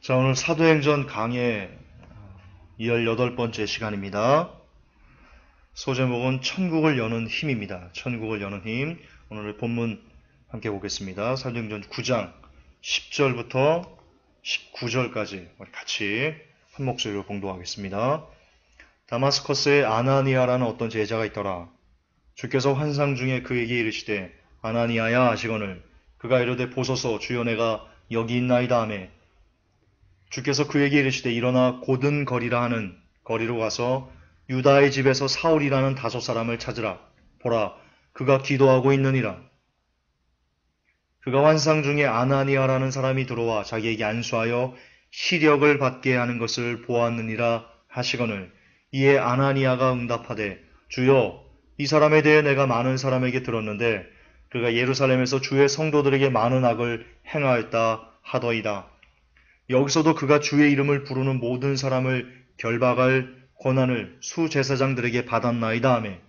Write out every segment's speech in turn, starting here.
자, 오늘 사도행전 강의 18번째 시간입니다. 소제목은 천국을 여는 힘입니다. 천국을 여는 힘. 오늘 본문 함께 보겠습니다. 사도행전 9장 10절부터 19절까지 같이 한 목소리로 봉독하겠습니다. 다마스커스에 아나니아라는 어떤 제자가 있더라. 주께서 환상 중에 그에게 이르시되 아나니아야 하시거늘 그가 이르되 보소서 주여 내가 여기 있나이다 하매 주께서 그에게 이르시되 일어나 고든 거리라 하는 거리로 가서 유다의 집에서 사울이라는 5사람을 찾으라. 보라, 그가 기도하고 있느니라. 그가 환상 중에 아나니아라는 사람이 들어와 자기에게 안수하여 시력을 받게 하는 것을 보았느니라 하시거늘 이에 아나니아가 응답하되 주여 이 사람에 대해 내가 많은 사람에게 들었는데 그가 예루살렘에서 주의 성도들에게 많은 악을 행하였다 하더이다. 여기서도 그가 주의 이름을 부르는 모든 사람을 결박할 권한을 수제사장들에게 받았나이다 하매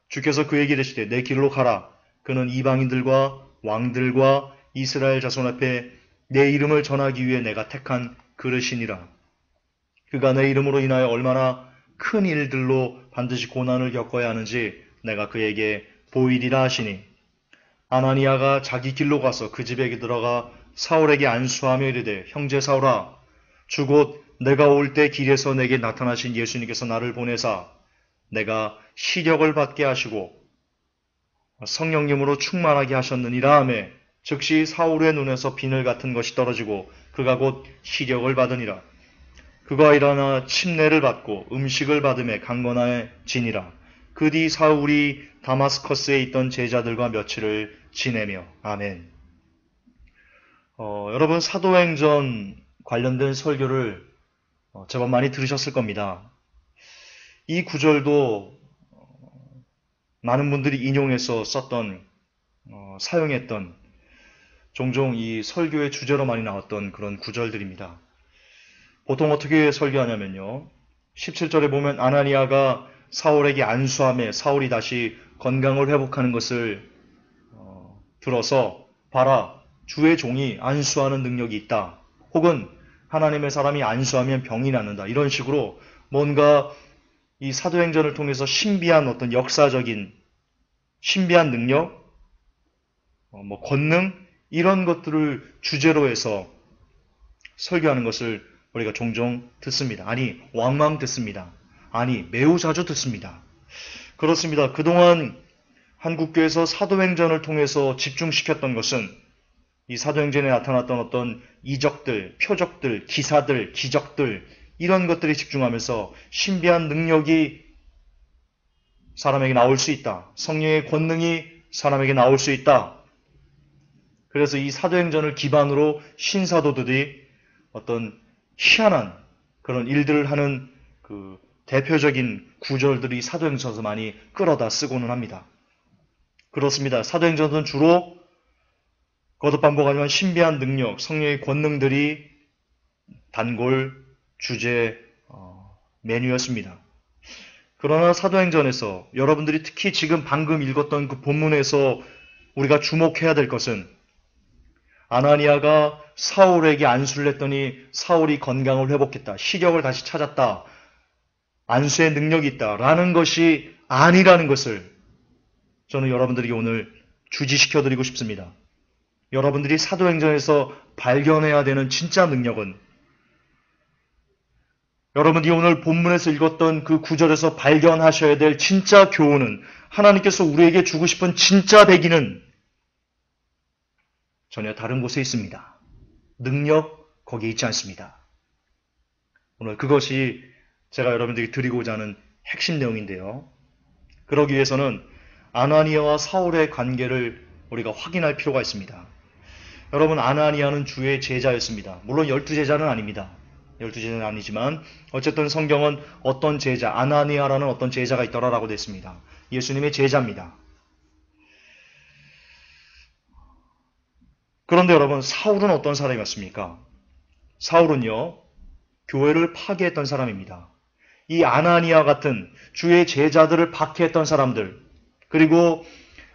주께서 그에게 이르시되 내 길로 가라. 그는 이방인들과 왕들과 이스라엘 자손 앞에 내 이름을 전하기 위해 내가 택한 그릇이니라. 그가 내 이름으로 인하여 얼마나 큰 일들로 반드시 고난을 겪어야 하는지 내가 그에게 보이리라 하시니 아나니아가 자기 길로 가서 그 집에 들어가 사울에게 안수하며 이르되 형제 사울아 주 곧 내가 올 때 길에서 내게 나타나신 예수님께서 나를 보내사 내가 시력을 받게 하시고 성령님으로 충만하게 하셨느니라 하매 즉시 사울의 눈에서 비늘 같은 것이 떨어지고 그가 곧 시력을 받으니라. 그가 일어나 침례를 받고 음식을 받음에 강건해지니라. 그 뒤 사울이 다마스커스에 있던 제자들과 며칠을 지내며 아멘. 여러분 사도행전 관련된 설교를 제법 많이 들으셨을 겁니다. 이 구절도 많은 분들이 인용해서 썼던 사용했던 종종 이 설교의 주제로 많이 나왔던 그런 구절들입니다. 보통 어떻게 설교하냐면요. 17절에 보면 아나니아가 사울에게 안수하며 사울이 다시 건강을 회복하는 것을 들어서 봐라 주의 종이 안수하는 능력이 있다. 혹은 하나님의 사람이 안수하면 병이 낫는다. 이런 식으로 뭔가 이 사도행전을 통해서 신비한 어떤 역사적인 신비한 능력, 권능 이런 것들을 주제로 해서 설교하는 것을 우리가 종종 듣습니다. 아니 왕왕 듣습니다. 아니 매우 자주 듣습니다. 그렇습니다. 그동안 한국교회에서 사도행전을 통해서 집중시켰던 것은 이 사도행전에 나타났던 어떤 이적들, 표적들, 기사들, 기적들 이런 것들에 집중하면서 신비한 능력이 사람에게 나올 수 있다. 성령의 권능이 사람에게 나올 수 있다. 그래서 이 사도행전을 기반으로 신사도들이 어떤 희한한 그런 일들을 하는 그 대표적인 구절들이 사도행전에서 많이 끌어다 쓰고는 합니다. 그렇습니다. 사도행전은 주로 거듭 반복하지만 신비한 능력, 성령의 권능들이 단골 주제 메뉴였습니다. 그러나 사도행전에서 여러분들이 특히 지금 방금 읽었던 그 본문에서 우리가 주목해야 될 것은 아나니아가 사울에게 안수를 했더니 사울이 건강을 회복했다. 시력을 다시 찾았다. 안수의 능력이 있다. 라는 것이 아니라는 것을 저는 여러분들에게 오늘 주지시켜드리고 싶습니다. 여러분들이 사도행전에서 발견해야 되는 진짜 능력은 여러분들이 오늘 본문에서 읽었던 그 구절에서 발견하셔야 될 진짜 교훈은 하나님께서 우리에게 주고 싶은 진짜 배기는 전혀 다른 곳에 있습니다. 능력 거기에 있지 않습니다. 오늘 그것이 제가 여러분들에게 드리고자 하는 핵심 내용인데요. 그러기 위해서는 아나니아와 사울의 관계를 우리가 확인할 필요가 있습니다. 여러분 아나니아는 주의 제자였습니다. 물론 12제자는 아닙니다. 12제자는 아니지만 어쨌든 성경은 어떤 제자, 아나니아라는 어떤 제자가 있더라라고 됐습니다. 예수님의 제자입니다. 그런데 여러분 사울은 어떤 사람이었습니까? 사울은요. 교회를 파괴했던 사람입니다. 이 아나니아 같은 주의 제자들을 박해했던 사람들 그리고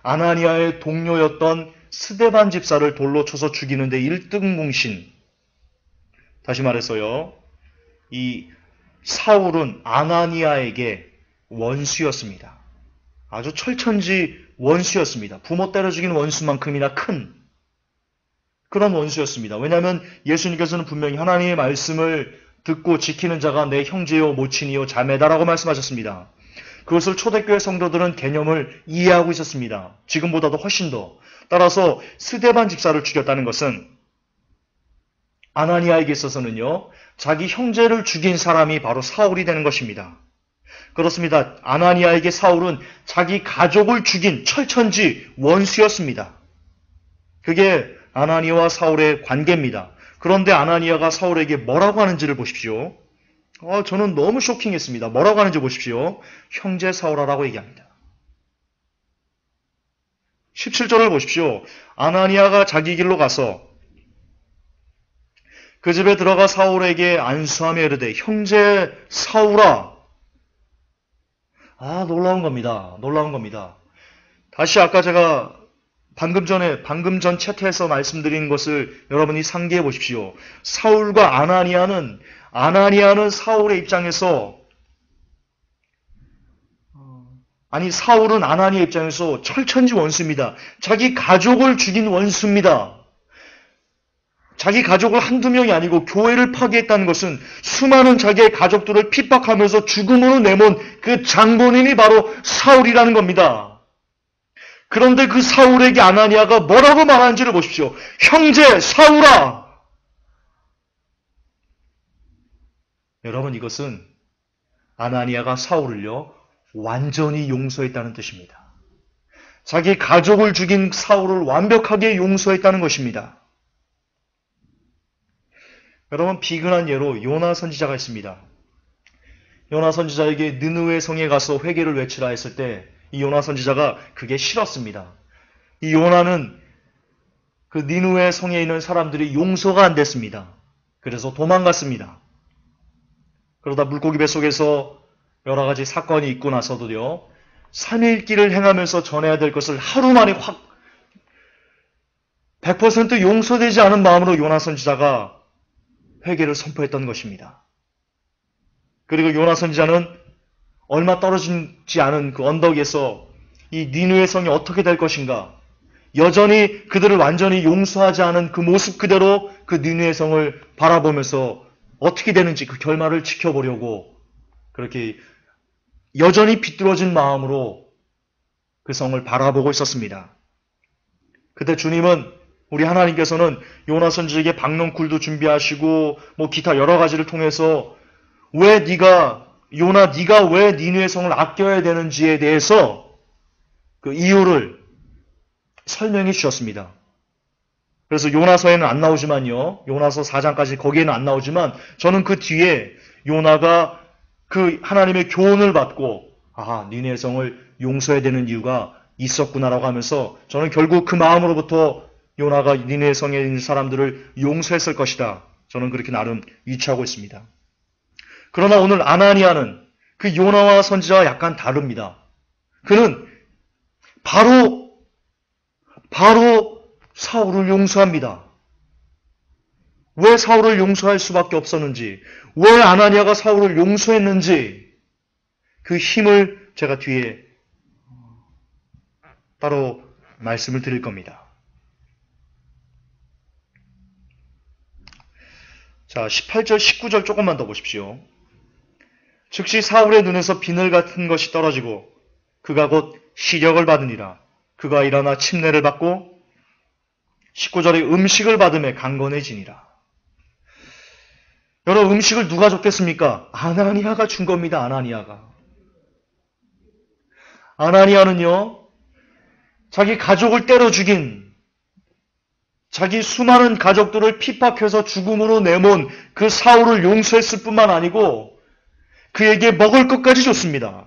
아나니아의 동료였던 스데반 집사를 돌로 쳐서 죽이는데 1등공신 다시 말해서요, 이 사울은 아나니아에게 원수였습니다. 아주 철천지 원수였습니다. 부모 때려 죽인 원수만큼이나 큰 그런 원수였습니다. 왜냐하면 예수님께서는 분명히 하나님의 말씀을 듣고 지키는 자가 내 형제요 모친이요 자매다라고 말씀하셨습니다. 그것을 초대교회 성도들은 개념을 이해하고 있었습니다. 지금보다도 훨씬 더. 따라서 스데반 집사를 죽였다는 것은 아나니아에게 있어서는요, 자기 형제를 죽인 사람이 바로 사울이 되는 것입니다. 그렇습니다. 아나니아에게 사울은 자기 가족을 죽인 철천지 원수였습니다. 그게 아나니아와 사울의 관계입니다. 그런데 아나니아가 사울에게 뭐라고 하는지를 보십시오. 저는 너무 쇼킹했습니다. 뭐라고 하는지 보십시오. 형제 사울아라고 얘기합니다. 17절을 보십시오. 아나니아가 자기 길로 가서 그 집에 들어가 사울에게 안수하며 이르되 형제 사울아. 놀라운 겁니다. 놀라운 겁니다. 다시 아까 제가 방금 전 채트에서 말씀드린 것을 여러분이 상기해 보십시오. 사울과 아나니아는 사울의 입장에서 사울은 아나니아 입장에서 철천지 원수입니다. 자기 가족을 죽인 원수입니다. 자기 가족을 한두 명이 아니고 교회를 파괴했다는 것은 수많은 자기의 가족들을 핍박하면서 죽음으로 내몬 그 장본인이 바로 사울이라는 겁니다. 그런데 그 사울에게 아나니아가 뭐라고 말하는지를 보십시오. 형제 사울아! 여러분, 이것은 아나니아가 사울을요, 완전히 용서했다는 뜻입니다. 자기 가족을 죽인 사울을 완벽하게 용서했다는 것입니다. 여러분, 비근한 예로 요나 선지자가 있습니다. 요나 선지자에게 느느웨 성에 가서 회개를 외치라 했을 때 이 요나 선지자가 그게 싫었습니다. 이 요나는 그 니느웨 성에 있는 사람들이 용서가 안 됐습니다. 그래서 도망갔습니다. 그러다 물고기 뱃속에서 여러 가지 사건이 있고 나서도요, 3일 길을 행하면서 전해야 될 것을 하루 만에 확 100% 용서되지 않은 마음으로 요나 선지자가 회개를 선포했던 것입니다. 그리고 요나 선지자는 얼마 떨어지지 않은 그 언덕에서 이 니느웨 성이 어떻게 될 것인가, 여전히 그들을 완전히 용서하지 않은 그 모습 그대로 그 니느웨 성을 바라보면서 어떻게 되는지 그 결말을 지켜보려고 그렇게 여전히 비뚤어진 마음으로 그 성을 바라보고 있었습니다. 그때 주님은, 우리 하나님께서는 요나 선지자에게 박넝쿨도 준비하시고 기타 여러 가지를 통해서 왜 네가 왜 니느웨 성을 아껴야 되는지에 대해서 그 이유를 설명해 주셨습니다. 그래서 요나서에는 안 나오지만요, 요나서 4장까지 거기에는 안 나오지만 저는 그 뒤에 요나가 그 하나님의 교훈을 받고 니느웨 성을 용서해야 되는 이유가 있었구나라고 하면서 저는 결국 그 마음으로부터 요나가 니느웨 성에 있는 사람들을 용서했을 것이다. 저는 그렇게 나름 유추하고 있습니다. 그러나 오늘 아나니아는 그 요나와 선지자와 약간 다릅니다. 그는 바로 사울을 용서합니다. 왜 사울을 용서할 수밖에 없었는지, 왜 아나니아가 사울을 용서했는지 그 힘을 제가 뒤에 따로 말씀을 드릴 겁니다. 자, 18절, 19절 조금만 더 보십시오. 즉시 사울의 눈에서 비늘 같은 것이 떨어지고 그가 곧 시력을 받으니라. 그가 일어나 침례를 받고 19절에 음식을 받음에 강건해지니라. 여러분, 음식을 누가 줬겠습니까? 아나니아가 준 겁니다. 아나니아는요, 자기 가족을 때려 죽인, 자기 수많은 가족들을 핍박해서 죽음으로 내몬 그 사울을 용서했을 뿐만 아니고 그에게 먹을 것까지 줬습니다.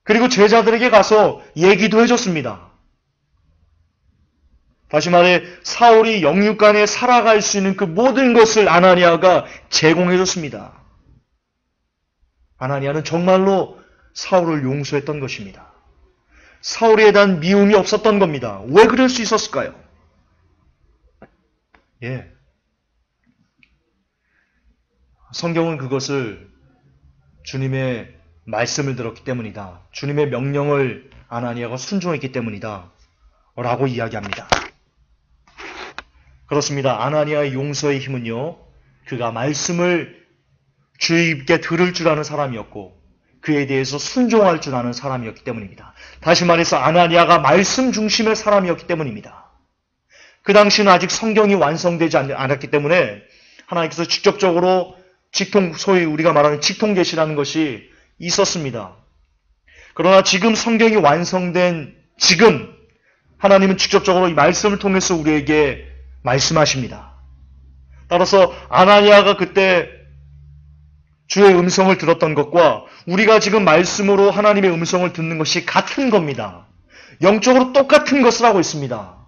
그리고 제자들에게 가서 얘기도 해줬습니다. 다시 말해 사울이 영육간에 살아갈 수 있는 그 모든 것을 아나니아가 제공해줬습니다. 아나니아는 정말로 사울을 용서했던 것입니다. 사울에 대한 미움이 없었던 겁니다. 왜 그럴 수 있었을까요? 예. 성경은 그것을 주님의 말씀을 들었기 때문이다. 주님의 명령을 아나니아가 순종했기 때문이다. 라고 이야기합니다. 그렇습니다. 아나니아의 용서의 힘은요, 그가 말씀을 주의 깊게 들을 줄 아는 사람이었고 그에 대해서 순종할 줄 아는 사람이었기 때문입니다. 다시 말해서 아나니아가 말씀 중심의 사람이었기 때문입니다. 그 당시는 아직 성경이 완성되지 않았기 때문에 하나님께서 직접적으로 소위 우리가 말하는 직통계시라는 것이 있었습니다. 그러나 지금 성경이 완성된 지금 하나님은 직접적으로 이 말씀을 통해서 우리에게 말씀하십니다. 따라서 아나니아가 그때 주의 음성을 들었던 것과 우리가 지금 말씀으로 하나님의 음성을 듣는 것이 같은 겁니다. 영적으로 똑같은 것을 하고 있습니다.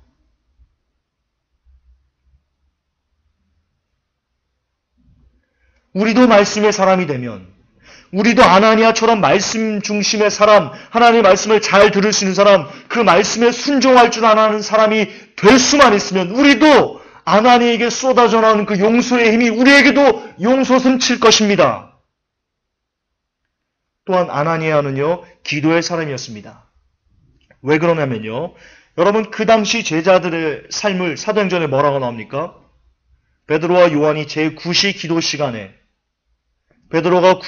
우리도 말씀의 사람이 되면, 우리도 아나니아처럼 말씀 중심의 사람, 하나님의 말씀을 잘 들을 수 있는 사람, 그 말씀에 순종할 줄 아는 사람이 될 수만 있으면 우리도 아나니아에게 쏟아져 나오는 그 용서의 힘이 우리에게도 용솟음 칠 것입니다. 또한 아나니아는요, 기도의 사람이었습니다. 왜 그러냐면요, 여러분 그 당시 제자들의 삶을 사도행전에 뭐라고 나옵니까? 베드로와 요한이 제9시 기도 시간에 베드로가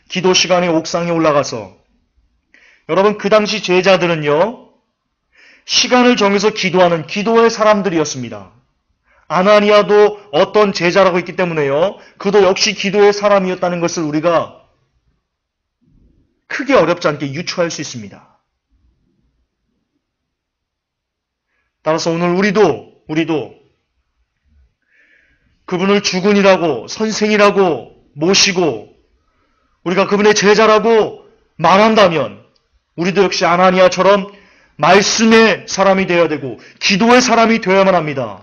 기도 시간에 옥상에 올라가서, 여러분 그 당시 제자들은요, 시간을 정해서 기도하는 기도의 사람들이었습니다. 아나니아도 어떤 제자라고 있기 때문에요, 그도 역시 기도의 사람이었다는 것을 우리가 크게 어렵지 않게 유추할 수 있습니다. 따라서 오늘 우리도 그분을 주군이라고, 선생이라고 모시고 우리가 그분의 제자라고 말한다면 우리도 역시 아나니아처럼 말씀의 사람이 되어야 되고 기도의 사람이 되어야만 합니다.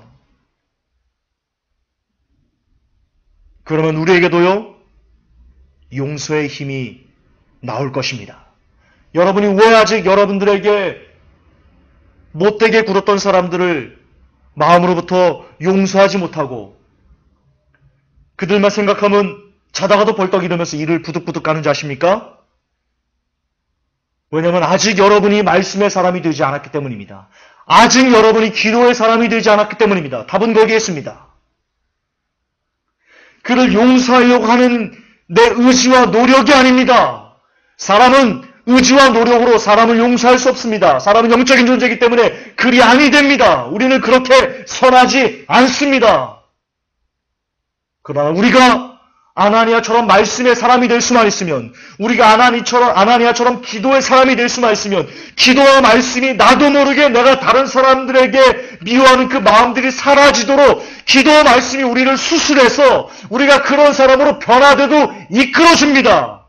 그러면 우리에게도요, 용서의 힘이 나올 것입니다. 여러분이 왜 아직 여러분들에게 못되게 굴었던 사람들을 마음으로부터 용서하지 못하고 그들만 생각하면 자다가도 벌떡 일으면서 이를 부득부득 가는지 아십니까? 왜냐하면 아직 여러분이 말씀의 사람이 되지 않았기 때문입니다. 아직 여러분이 기도의 사람이 되지 않았기 때문입니다. 답은 거기에 있습니다. 그를 용서하려고 하는 내 의지와 노력이 아닙니다. 사람은 의지와 노력으로 사람을 용서할 수 없습니다. 사람은 영적인 존재이기 때문에 그리 아니 됩니다. 우리는 그렇게 선하지 않습니다. 그러나 우리가 아나니아처럼 말씀의 사람이 될 수만 있으면, 우리가 아나니아처럼 기도의 사람이 될 수만 있으면, 기도와 말씀이 나도 모르게 내가 다른 사람들에게 미워하는 그 마음들이 사라지도록 기도와 말씀이 우리를 수술해서 우리가 그런 사람으로 변화되도 이끌어줍니다.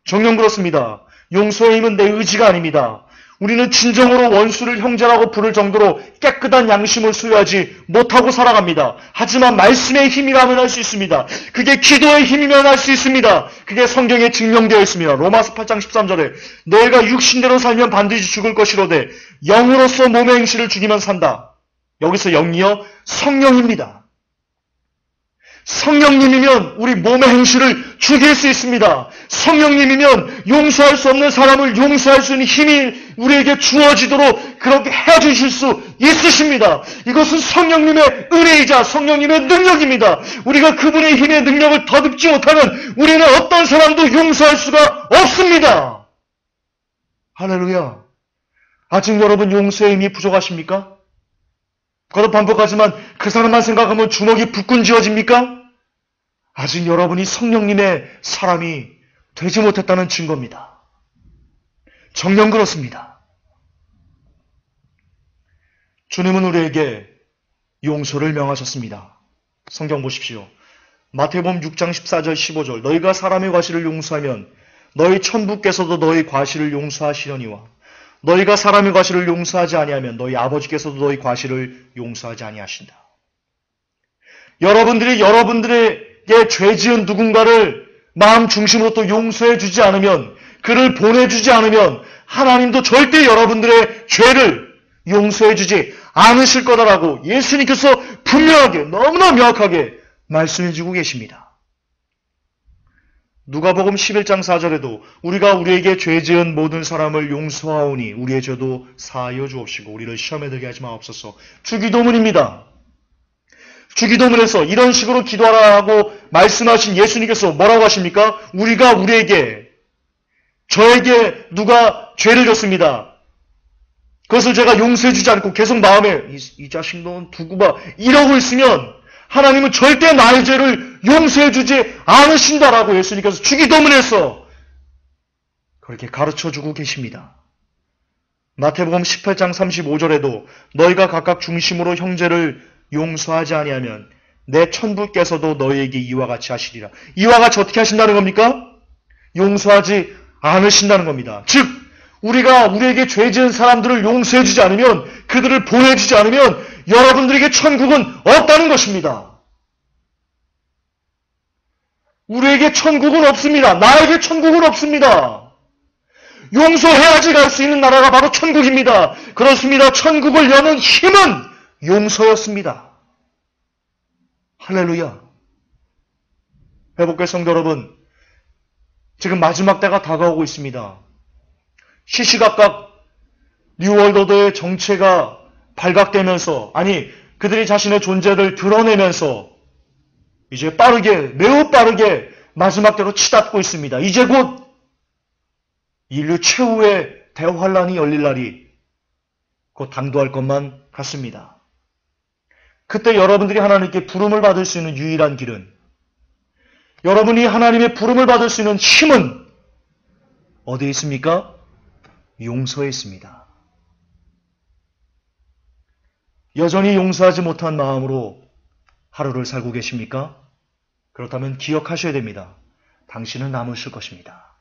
정녕 그렇습니다. 용서의 힘은 내 의지가 아닙니다. 우리는 진정으로 원수를 형제라고 부를 정도로 깨끗한 양심을 소유하지 못하고 살아갑니다. 하지만 말씀의 힘이라면 할 수 있습니다. 그게 기도의 힘이면 할 수 있습니다. 그게 성경에 증명되어 있습니다. 로마서 8장 13절에 너희가 육신대로 살면 반드시 죽을 것이로되 영으로서 몸의 행실을 죽이면 산다. 여기서 영이요, 성령입니다. 성령님이면 우리 몸의 행실을 죽일 수 있습니다. 성령님이면 용서할 수 없는 사람을 용서할 수 있는 힘이 우리에게 주어지도록 그렇게 해주실 수 있으십니다. 이것은 성령님의 은혜이자 성령님의 능력입니다. 우리가 그분의 힘의 능력을 더듬지 못하면 우리는 어떤 사람도 용서할 수가 없습니다. 할렐루야. 아직 여러분 용서의 힘이 부족하십니까? 거듭 반복하지만 그 사람만 생각하면 주먹이 불끈 쥐어집니까? 아직 여러분이 성령님의 사람이 되지 못했다는 증거입니다. 정녕 그렇습니다. 주님은 우리에게 용서를 명하셨습니다. 성경 보십시오. 마태복음 6장 14절 15절 너희가 사람의 과실을 용서하면 너희 천부께서도 너희 과실을 용서하시려니와 너희가 사람의 과실을 용서하지 아니하면 너희 아버지께서도 너희 과실을 용서하지 아니하신다. 여러분들이 여러분들에게 죄 지은 누군가를 마음 중심으로 또 용서해 주지 않으면, 그를 보내주지 않으면 하나님도 절대 여러분들의 죄를 용서해 주지 않으실 거다라고 예수님께서 분명하게, 너무나 명확하게 말씀해주고 계십니다. 누가복음 11장 4절에도 우리가 우리에게 죄 지은 모든 사람을 용서하오니 우리의 죄도 사하여 주옵시고 우리를 시험에 들게 하지 마옵소서. 주기도문입니다. 주기도문에서 이런 식으로 기도하라고 말씀하신 예수님께서 뭐라고 하십니까? 우리가 우리에게, 저에게 누가 죄를 졌습니다. 그것을 제가 용서해주지 않고 계속 마음에 이 자식 넌 두고 봐 이러고 있으면 하나님은 절대 나의 죄를 용서해주지 않으신다라고 예수님께서 주기도문에서 그렇게 가르쳐주고 계십니다. 마태복음 18장 35절에도 너희가 각각 중심으로 형제를 용서하지 아니하면 내 천부께서도 너희에게 이와 같이 하시리라. 이와 같이 어떻게 하신다는 겁니까? 용서하지 않으신다는 겁니다. 즉 우리가 우리에게 죄 지은 사람들을 용서해주지 않으면, 그들을 보내주지 않으면 여러분들에게 천국은 없다는 것입니다. 우리에게 천국은 없습니다. 나에게 천국은 없습니다. 용서해야지 갈 수 있는 나라가 바로 천국입니다. 그렇습니다. 천국을 여는 힘은 용서였습니다. 할렐루야. 회복의 성도 여러분, 지금 마지막 때가 다가오고 있습니다. 시시각각 뉴월드오더의 정체가 발각되면서, 아니 그들이 자신의 존재를 드러내면서 이제 빠르게, 매우 빠르게 마지막 때로 치닫고 있습니다. 이제 곧 인류 최후의 대환란이 열릴 날이 곧 당도할 것만 같습니다. 그때 여러분들이 하나님께 부름을 받을 수 있는 유일한 길은, 여러분이 하나님의 부름을 받을 수 있는 힘은 어디에 있습니까? 용서에 있습니다. 여전히 용서하지 못한 마음으로 하루를 살고 계십니까? 그렇다면 기억하셔야 됩니다. 당신은 남으실 것입니다.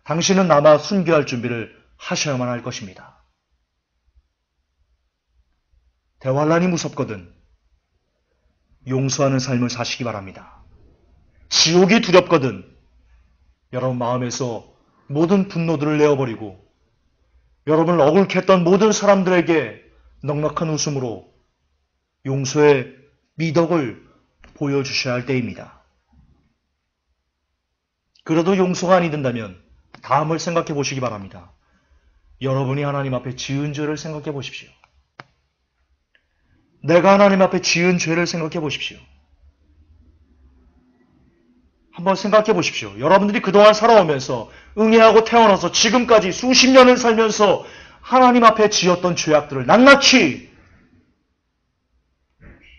당신은 남아 순교할 준비를 하셔야만 할 것입니다. 대환란이 무섭거든 용서하는 삶을 사시기 바랍니다. 지옥이 두렵거든 여러분 마음에서 모든 분노들을 내어버리고 여러분을 억울케 했던 모든 사람들에게 넉넉한 웃음으로 용서의 미덕을 보여주셔야 할 때입니다. 그래도 용서가 아니 된다면 다음을 생각해 보시기 바랍니다. 여러분이 하나님 앞에 지은 죄를 생각해 보십시오. 내가 하나님 앞에 지은 죄를 생각해 보십시오. 한번 생각해 보십시오. 여러분들이 그동안 살아오면서 응애하고 태어나서 지금까지 수십 년을 살면서 하나님 앞에 지었던 죄악들을 낱낱이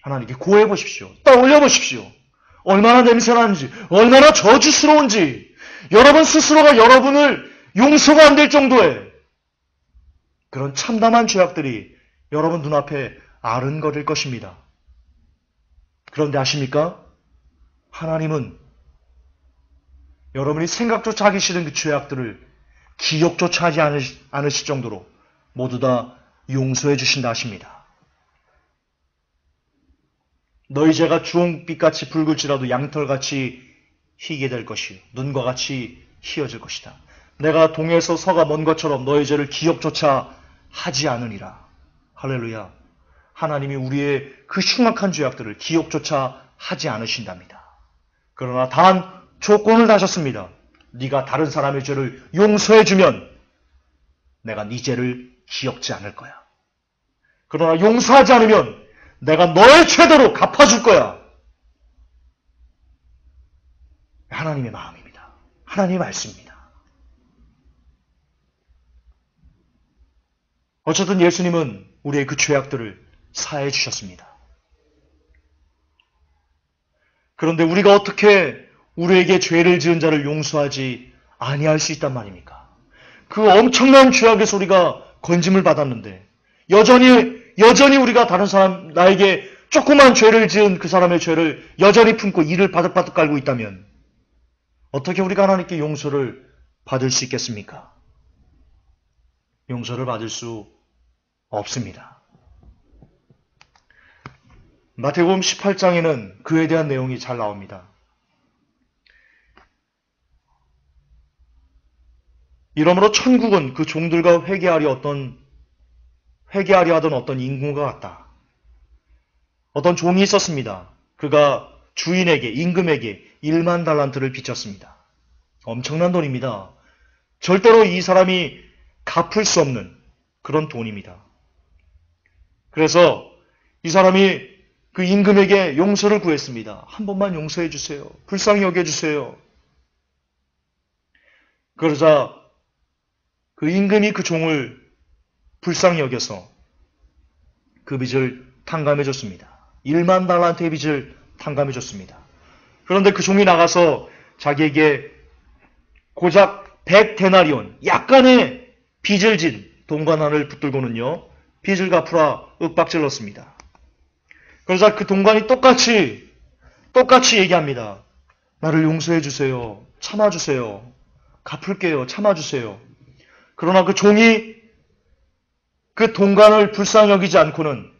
하나님께 고해 보십시오. 떠올려 보십시오. 얼마나 냄새나는지, 얼마나 저주스러운지, 여러분 스스로가 여러분을 용서가 안 될 정도의 그런 참담한 죄악들이 여러분 눈앞에 아른거릴 것입니다. 그런데 아십니까? 하나님은 여러분이 생각조차 하기 싫은 그 죄악들을 기억조차 하지 않으실 정도로 모두 다 용서해 주신다 하십니다. 너희 죄가 주홍빛같이 붉을지라도 양털같이 희게 될 것이요 눈과 같이 희어질 것이다. 내가 동에서 서가 먼 것처럼 너희 죄를 기억조차 하지 않으니라. 할렐루야. 하나님이 우리의 그 흉악한 죄악들을 기억조차 하지 않으신답니다. 그러나 단 조건을 다셨습니다. 네가 다른 사람의 죄를 용서해주면 내가 네 죄를 기억지 않을 거야. 그러나 용서하지 않으면 내가 너의 죄대로 갚아줄 거야. 하나님의 마음입니다. 하나님의 말씀입니다. 어쨌든 예수님은 우리의 그 죄악들을 사해 주셨습니다. 그런데 우리가 어떻게 우리에게 죄를 지은 자를 용서하지 아니할 수 있단 말입니까? 그 엄청난 죄악에서 우리가 건짐을 받았는데 여전히 우리가 다른 사람, 나에게 조그만 죄를 지은 그 사람의 죄를 여전히 품고 이를 바득바득 깔고 있다면 어떻게 우리가 하나님께 용서를 받을 수 있겠습니까? 용서를 받을 수 없습니다. 마태복음 18장에는 그에 대한 내용이 잘 나옵니다. 이러므로 천국은 그 종들과 회개하려 어떤 회개하려 하던 어떤 임금과 같다. 어떤 종이 있었습니다. 그가 주인에게, 임금에게 1만 달란트를 빚졌습니다. 엄청난 돈입니다. 절대로 이 사람이 갚을 수 없는 그런 돈입니다. 그래서 이 사람이 그 임금에게 용서를 구했습니다. 한 번만 용서해 주세요. 불쌍히 여겨주세요. 그러자 그 임금이 그 종을 불쌍히 여겨서 그 빚을 탕감해 줬습니다. 1만 달란트의 빚을 탕감해 줬습니다. 그런데 그 종이 나가서 자기에게 고작 100데나리온, 약간의 빚을 진 동관 하나를 붙들고는요, 빚을 갚으라 윽박질렀습니다. 그러자 그 동관이 똑같이 얘기합니다. 나를 용서해 주세요. 참아주세요. 갚을게요. 참아주세요. 그러나 그 종이 그 동관을 불쌍히 여기지 않고는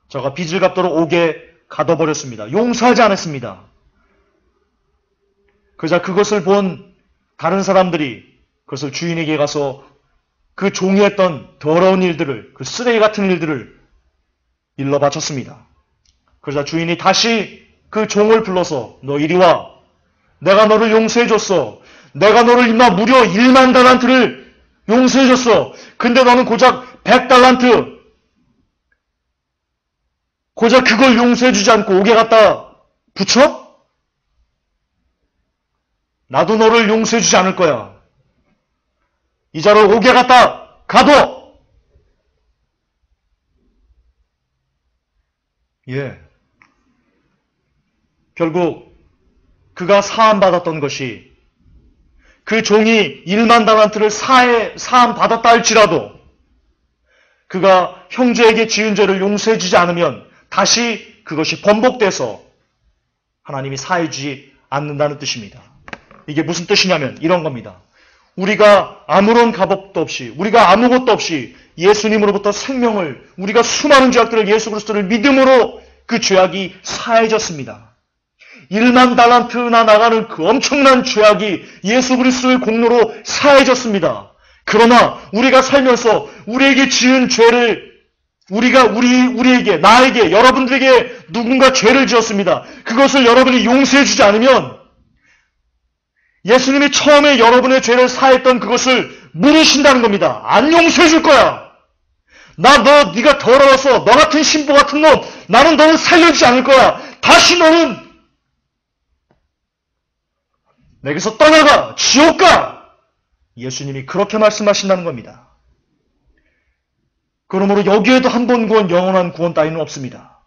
저가 빚을 갚도록 옥에 가둬버렸습니다. 용서하지 않았습니다. 그러자 그것을 본 다른 사람들이 그것을 주인에게 가서 그 종이 했던 더러운 일들을, 그 쓰레기 같은 일들을 일러 바쳤습니다. 그러자 주인이 다시 그 종을 불러서 너 이리 와. 내가 너를 용서해줬어. 내가 너를 임마 무려 1만 달란트를 용서해줬어. 근데 너는 고작 100달란트, 고작 그걸 용서해주지 않고 옥에 갖다 붙여? 나도 너를 용서해주지 않을 거야. 이자를 옥에 갖다 가둬! 예. 결국 그가 사함받았던 것이 그 종이 1만 달란트를 사함받았다 할지라도 그가 형제에게 지은 죄를 용서해주지 않으면 다시 그것이 번복돼서 하나님이 사해주지 않는다는 뜻입니다. 이게 무슨 뜻이냐면 이런 겁니다. 우리가 아무런 값도 없이, 우리가 아무것도 없이 예수님으로부터 생명을, 우리가 수많은 죄악들을 예수 그리스도를 믿음으로 그 죄악이 사해졌습니다. 1만 달란트나 나가는 그 엄청난 죄악이 예수 그리스도의 공로로 사해졌습니다. 그러나 우리가 살면서 우리에게 지은 죄를 우리에게, 나에게, 여러분들에게 누군가 죄를 지었습니다. 그것을 여러분이 용서해 주지 않으면 예수님이 처음에 여러분의 죄를 사했던 그것을 물으신다는 겁니다. 안 용서해 줄 거야. 네가 더러워서 너 같은 신부 같은 놈, 나는 너를 살려주지 않을 거야. 다시 너는 내게서 떠나가, 지옥 가. 예수님이 그렇게 말씀하신다는 겁니다. 그러므로 여기에도 한 번 구원, 영원한 구원 따위는 없습니다.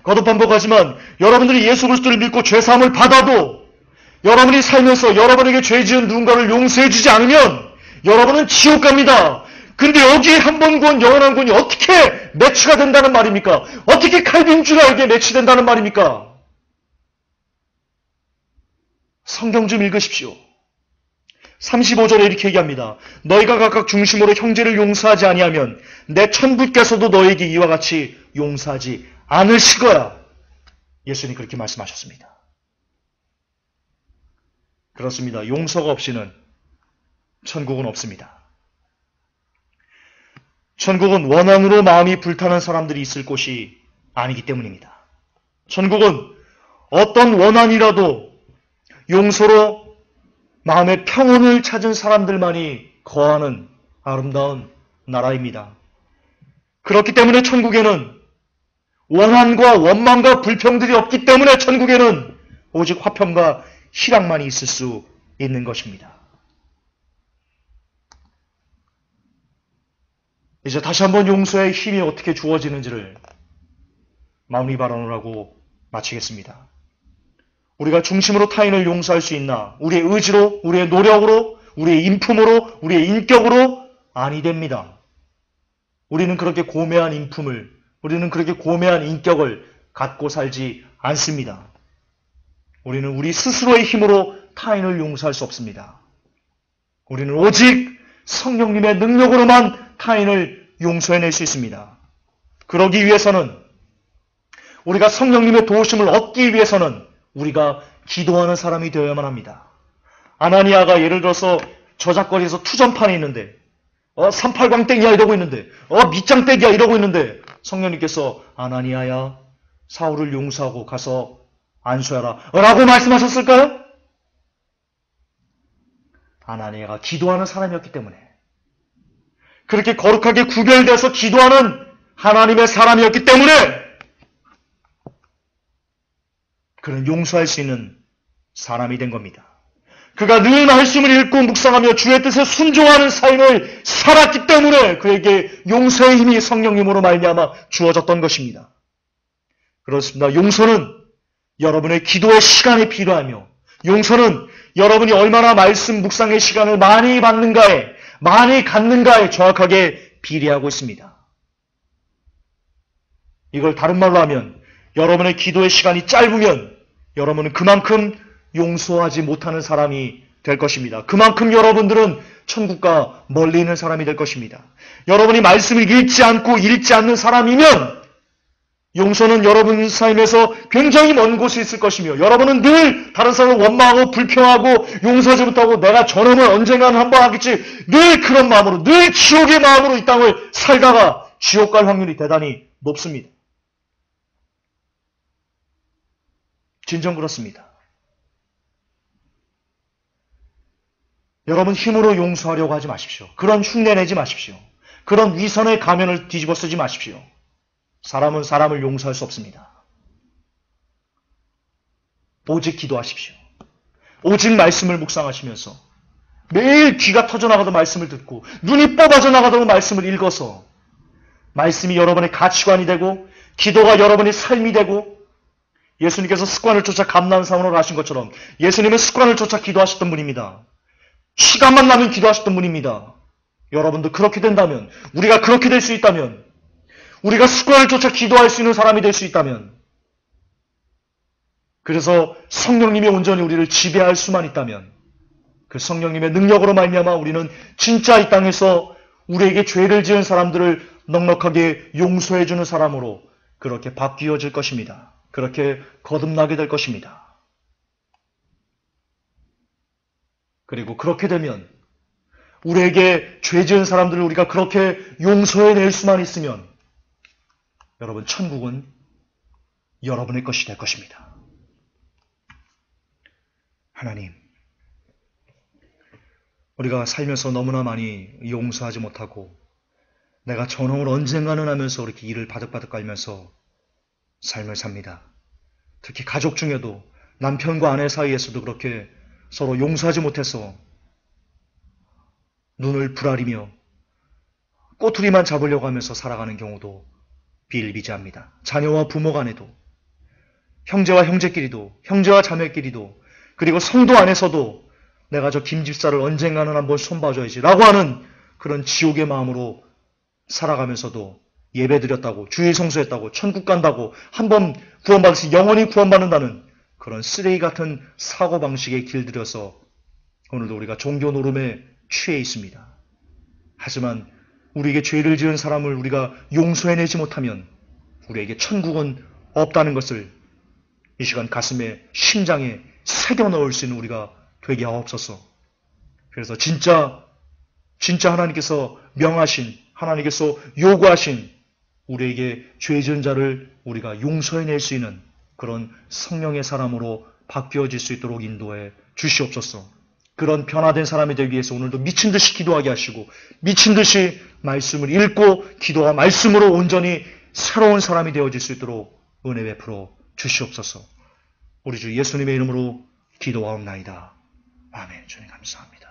거듭 반복하지만 여러분들이 예수 그리스도를 믿고 죄사함을 받아도 여러분이 살면서 여러분에게 죄 지은 누군가를 용서해 주지 않으면 여러분은 지옥 갑니다. 근데 여기에 한 번 구원, 영원한 구원이 어떻게 매치가 된다는 말입니까? 어떻게 칼빈주의에 매치된다는 말입니까? 성경 좀 읽으십시오. 35절에 이렇게 얘기합니다. 너희가 각각 중심으로 형제를 용서하지 아니하면 내 천부께서도 너희에게 이와 같이 용서하지 않으실 거야. 예수님이 그렇게 말씀하셨습니다. 그렇습니다. 용서가 없이는 천국은 없습니다. 천국은 원한으로 마음이 불타는 사람들이 있을 곳이 아니기 때문입니다. 천국은 어떤 원한이라도 용서로 마음의 평온을 찾은 사람들만이 거하는 아름다운 나라입니다. 그렇기 때문에 천국에는 원한과 원망과 불평들이 없기 때문에 천국에는 오직 화평과 희락만이 있을 수 있는 것입니다. 이제 다시 한번 용서의 힘이 어떻게 주어지는지를 마무리 발언을 마치겠습니다. 우리가 중심으로 타인을 용서할 수 있나? 우리의 의지로, 우리의 노력으로, 우리의 인품으로, 우리의 인격으로? 아니 됩니다. 우리는 그렇게 고매한 인품을, 우리는 그렇게 고매한 인격을 갖고 살지 않습니다. 우리는 우리 스스로의 힘으로 타인을 용서할 수 없습니다. 우리는 오직 성령님의 능력으로만 타인을 용서해낼 수 있습니다. 그러기 위해서는, 우리가 성령님의 도우심을 얻기 위해서는 우리가 기도하는 사람이 되어야만 합니다. 아나니아가 예를 들어서 저작거리에서 투전판이 있는데 삼팔광땡이야 이러고 있는데, 밑장빼기야 이러고 있는데, 성령님께서 아나니아야, 사울을 용서하고 가서 안수하라 라고 말씀하셨을까요? 아나니아가 기도하는 사람이었기 때문에, 그렇게 거룩하게 구별돼서 기도하는 하나님의 사람이었기 때문에 그는 용서할 수 있는 사람이 된 겁니다. 그가 늘 말씀을 읽고 묵상하며 주의 뜻에 순종하는 삶을 살았기 때문에 그에게 용서의 힘이 성령님으로 말미암아 주어졌던 것입니다. 그렇습니다. 용서는 여러분의 기도의 시간이 필요하며, 용서는 여러분이 얼마나 말씀 묵상의 시간을 많이 갖는가에 정확하게 비례하고 있습니다. 이걸 다른 말로 하면, 여러분의 기도의 시간이 짧으면 여러분은 그만큼 용서하지 못하는 사람이 될 것입니다. 그만큼 여러분들은 천국과 멀리 있는 사람이 될 것입니다. 여러분이 말씀을 읽지 않는 사람이면 용서는 여러분 삶에서 굉장히 먼 곳에 있을 것이며, 여러분은 늘 다른 사람을 원망하고 불평하고 용서하지 못하고 내가 저놈을 언젠가는 한번 하겠지, 늘 그런 마음으로, 늘 지옥의 마음으로 이 땅을 살다가 지옥 갈 확률이 대단히 높습니다. 진정 그렇습니다. 여러분 힘으로 용서하려고 하지 마십시오. 그런 흉내내지 마십시오. 그런 위선의 가면을 뒤집어 쓰지 마십시오. 사람은 사람을 용서할 수 없습니다. 오직 기도하십시오. 오직 말씀을 묵상하시면서 매일 귀가 터져나가던 말씀을 듣고 눈이 뽑아져 나가던 말씀을 읽어서 말씀이 여러분의 가치관이 되고 기도가 여러분의 삶이 되고, 예수님께서 습관을 쫓아 감난사원으로 하신 것처럼 예수님은 습관을 쫓아 기도하셨던 분입니다. 시간만 나면 기도하셨던 분입니다. 여러분도 그렇게 된다면, 우리가 그렇게 될 수 있다면, 우리가 습관을 쫓아 기도할 수 있는 사람이 될 수 있다면, 그래서 성령님이 온전히 우리를 지배할 수만 있다면, 그 성령님의 능력으로 말미암아 우리는 진짜 이 땅에서 우리에게 죄를 지은 사람들을 넉넉하게 용서해주는 사람으로 그렇게 바뀌어질 것입니다. 그렇게 거듭나게 될 것입니다. 그리고 그렇게 되면 우리에게 죄 지은 사람들을 우리가 그렇게 용서해낼 수만 있으면 여러분, 천국은 여러분의 것이 될 것입니다. 하나님, 우리가 살면서 너무나 많이 용서하지 못하고 내가 저놈을 언젠가는 하면서 이렇게 이를 바득바득 깔면서 삶을 삽니다. 특히 가족 중에도 남편과 아내 사이에서도 그렇게 서로 용서하지 못해서 눈을 부라리며 꼬투리만 잡으려고 하면서 살아가는 경우도 비일비재합니다. 자녀와 부모 간에도, 형제와 형제끼리도, 형제와 자매끼리도, 그리고 성도 안에서도 내가 저 김 집사를 언젠가는 한번 손봐줘야지 라고 하는 그런 지옥의 마음으로 살아가면서도 예배드렸다고, 주일 성수했다고, 천국 간다고, 한번 구원받으시 영원히 구원받는다는 그런 쓰레기 같은 사고방식에 길들여서 오늘도 우리가 종교 노름에 취해 있습니다. 하지만 우리에게 죄를 지은 사람을 우리가 용서해내지 못하면 우리에게 천국은 없다는 것을 이 시간 가슴에, 심장에 새겨넣을 수 있는 우리가 되게 하옵소서. 그래서 진짜 하나님께서 명하신, 하나님께서 요구하신 우리에게 죄 지은 자를 우리가 용서해낼 수 있는 그런 성령의 사람으로 바뀌어질 수 있도록 인도해 주시옵소서. 그런 변화된 사람이 되기 위해서 오늘도 미친 듯이 기도하게 하시고, 미친 듯이 말씀을 읽고 기도와 말씀으로 온전히 새로운 사람이 되어질 수 있도록 은혜 베풀어 주시옵소서. 우리 주 예수님의 이름으로 기도하옵나이다. 아멘. 주님 감사합니다.